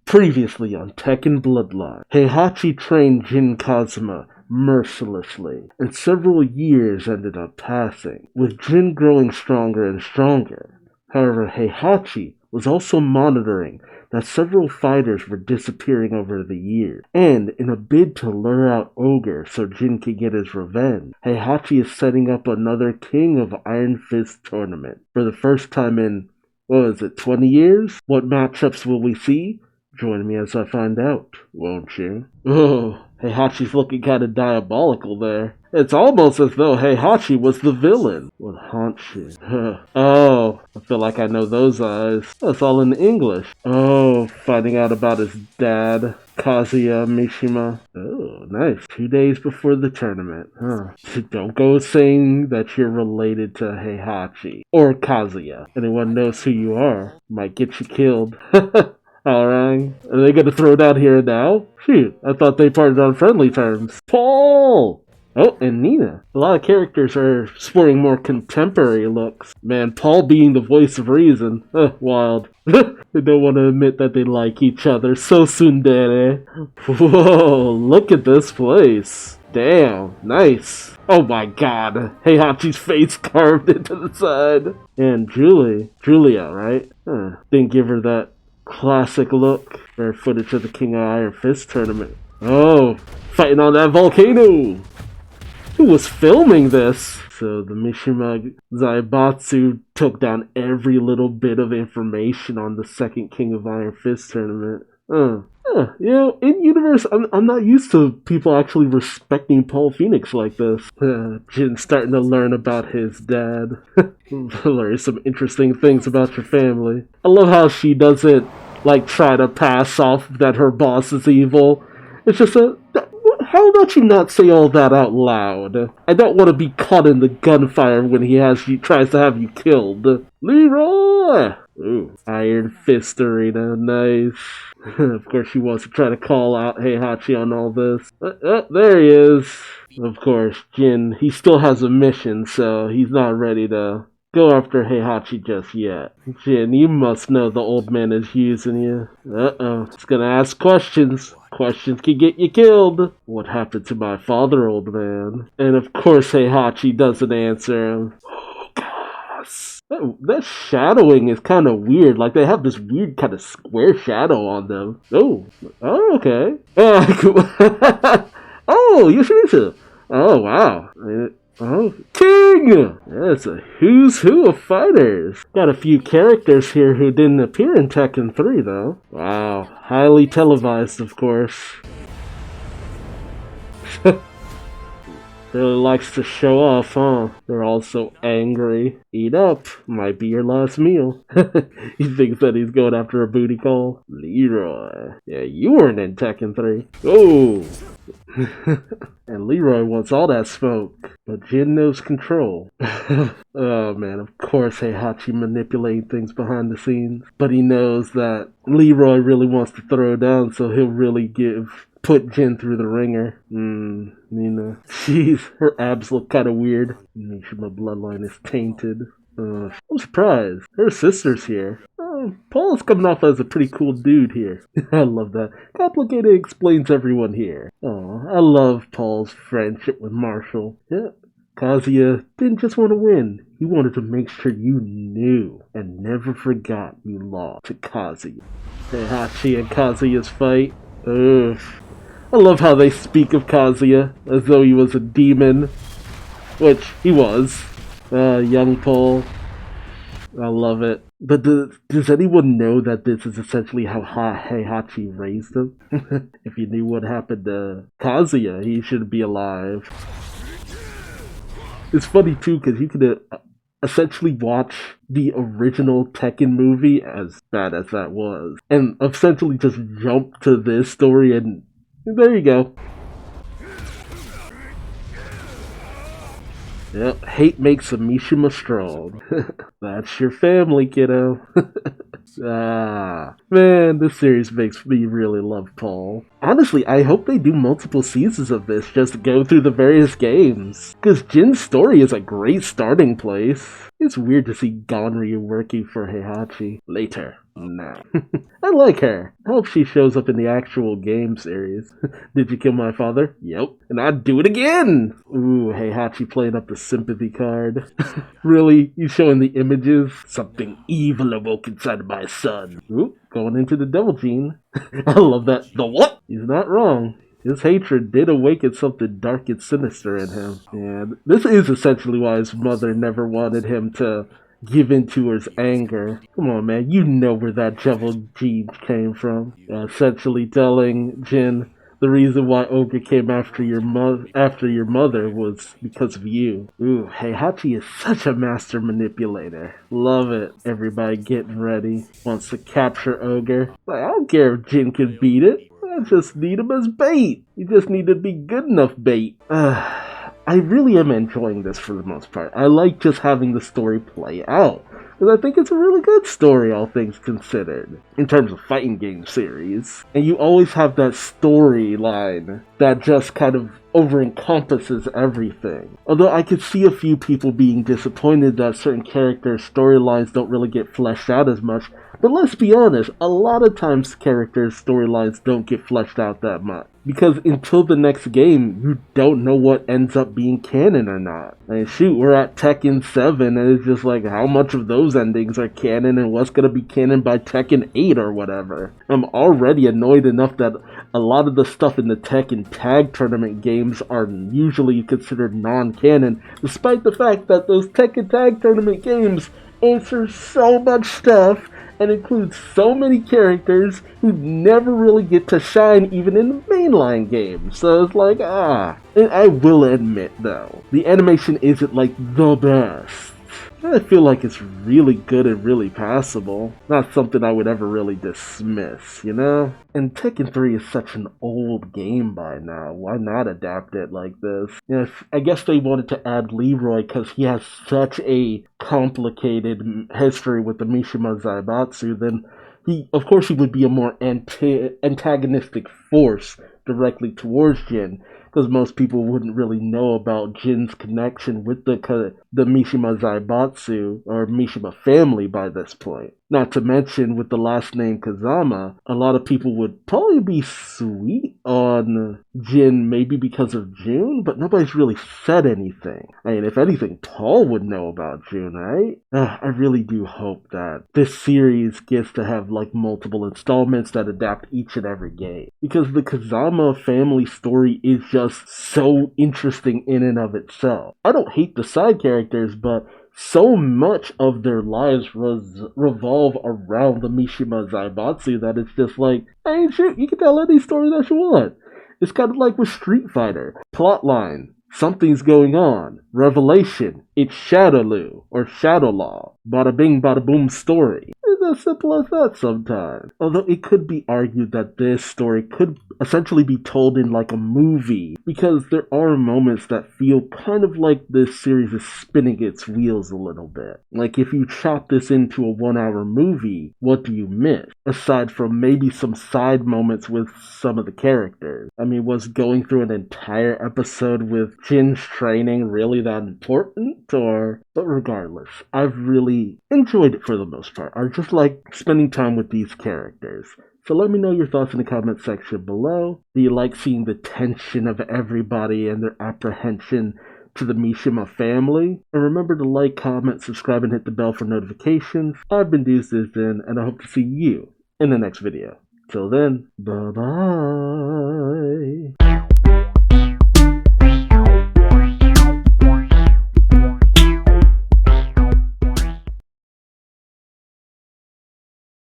Previously on Tekken Bloodline, Heihachi trained Jin Kazuma mercilessly, and several years ended up passing, with Jin growing stronger and stronger. However, Heihachi was also monitoring that several fighters were disappearing over the years, and in a bid to lure out Ogre so Jin could get his revenge, Heihachi is setting up another King of Iron Fist tournament. For the first time in, 20 years? What matchups will we see? Join me as I find out, won't you? Oh, Heihachi's looking kind of diabolical there. It's almost as though Heihachi was the villain. What haunts you? Oh, I feel like I know those eyes. That's all in English. Oh, finding out about his dad, Kazuya Mishima. Oh, nice. 2 days before the tournament. Don't go saying that you're related to Heihachi or Kazuya. Anyone knows who you are might get you killed. Alright. Are they gonna throw down here and now? Shoot, I thought they parted on friendly terms. Paul! Oh, and Nina. A lot of characters are sporting more contemporary looks. Man, Paul being the voice of reason. Wild. They don't want to admit that they like each other. So tsundere. Whoa, look at this place. Damn, nice. Oh my god. Heihachi's face carved into the side. And Julia, right? Didn't give her that classic look. Rare footage of the King of Iron Fist tournament. Oh, fighting on that volcano! Who was filming this? So the Mishima Zaibatsu took down every little bit of information on the second King of Iron Fist tournament. You know, in universe, I'm not used to people actually respecting Paul Phoenix like this. Jin's starting to learn about his dad. Learn some interesting things about your family. I love how she doesn't, try to pass off that her boss is evil. It's just how about you not say all that out loud? I don't want to be caught in the gunfire when he tries to have you killed. Leroy! Ooh, Iron Fist Arena, nice. Of course she wants to try to call out Heihachi on all this. There he is. Of course, Jin, he still has a mission, so he's not ready to go after Heihachi just yet. Jin, you must know the old man is using you. He's gonna ask questions. Questions can get you killed. What happened to my father, old man? And of course Heihachi doesn't answer him. Oh, gosh. That shadowing is kind of weird. Like, they have this weird kind of square shadow on them. Oh, okay. Oh, Yoshimitsu. Oh, wow. Oh, King! That's a who's who of fighters. Got a few characters here who didn't appear in Tekken 3, though. Wow. Highly televised, of course. Really likes to show off, huh? They're all so angry. Eat up. Might be your last meal. He thinks that he's going after a booty call. Leroy. Yeah, you weren't in Tekken 3. Oh! And Leroy wants all that smoke. But Jin knows control. Oh man, of course Heihachi manipulating things behind the scenes. But he knows that Leroy really wants to throw down, so he'll really put Jin through the ringer. Nina. Jeez, her abs look kind of weird. Mishima Bloodline is tainted. I'm surprised. Her sister's here. Paul's coming off as a pretty cool dude here. I love that. Complicated explains everyone here. I love Paul's friendship with Marshall. Yeah, Kazuya didn't just want to win. He wanted to make sure you knew and never forgot you lost to Kazuya. Heihachi and Kazuya's fight. Ugh. I love how they speak of Kazuya as though he was a demon, which he was. Young Paul. I love it. But does anyone know that this is essentially how Heihachi raised him? If you knew what happened to Kazuya, he shouldn't be alive. It's funny too, because you could essentially watch the original Tekken movie, as bad as that was, and essentially just jump to this story, and there you go. Yep, hate makes a Mishima strong. That's your family, kiddo. Man, this series makes me really love Paul. Honestly, I hope they do multiple seasons of this just to go through the various games. Because Jin's story is a great starting place. It's weird to see Gonryu working for Heihachi. Later. Nah. I like her. I hope she shows up in the actual game series. Did you kill my father? Yep. And I'd do it again! Ooh, Heihachi playing up the sympathy card. Really? You showing the images? Something evil awoke inside of my son. Ooh, going into the devil gene. I love that. The what? He's not wrong. His hatred did awaken something dark and sinister in him. And this is essentially why his mother never wanted him to give in to his anger. Come on, man, you know where that devil gene came from. Essentially telling Jin the reason why Ogre came after your mother was because of you. Ooh, Heihachi is such a master manipulator. Love it. Everybody getting ready. Wants to capture Ogre. Like, I don't care if Jin can beat it. I just need him as bait. You just need to be good enough bait. I really am enjoying this for the most part. I like just having the story play out. Because I think it's a really good story, all things considered, in terms of fighting game series. And you always have that storyline that just kind of over-encompasses everything. Although I could see a few people being disappointed that certain characters' storylines don't really get fleshed out as much. But let's be honest, a lot of times characters' storylines don't get fleshed out that much. Because until the next game, you don't know what ends up being canon or not. I mean, shoot, we're at Tekken 7, and it's just like, how much of those endings are canon, and what's gonna be canon by Tekken 8 or whatever? I'm already annoyed enough that a lot of the stuff in the Tekken Tag Tournament games are usually considered non-canon, despite the fact that those Tekken Tag Tournament games answer so much stuff and includes so many characters who never really get to shine even in the mainline game. So it's like, And I will admit though, the animation isn't like the best. I feel like it's really good and really passable. Not something I would ever really dismiss, you know? And Tekken 3 is such an old game by now. Why not adapt it like this? You know, I guess they wanted to add Leroy because he has such a complicated history with the Mishima Zaibatsu. Then of course he would be a more antagonistic force directly towards Jin, because most people wouldn't really know about Jin's connection with the Mishima Zaibatsu or Mishima family by this point. Not to mention, with the last name Kazama, a lot of people would probably be sweet on Jin, maybe because of June, but nobody's really said anything. I mean, if anything, Paul would know about June, right? I really do hope that this series gets to have like multiple installments that adapt each and every game, because the Kazama family story is just so interesting in and of itself. I don't hate the side characters, but so much of their lives revolve around the Mishima Zaibatsu that it's just like, hey, shit, you can tell any story that you want. It's kind of like with Street Fighter. Plotline. Something's going on. Revelation. It's Shadowloo, or Shadowlaw. Bada bing, bada boom story. It's as simple as that sometimes. Although it could be argued that this story could essentially be told in like a movie, because there are moments that feel kind of like this series is spinning its wheels a little bit. Like if you chop this into a 1-hour movie, what do you miss? Aside from maybe some side moments with some of the characters. I mean, was going through an entire episode with Jin's training really that important? But regardless, I've really enjoyed it for the most part. I just like spending time with these characters. So let me know your thoughts in the comment section below. Do you like seeing the tension of everybody and their apprehension to the Mishima family? And remember to like, comment, subscribe, and hit the bell for notifications. I've been Duuz-Diz-Din, and I hope to see you in the next video. Till then, bye-bye.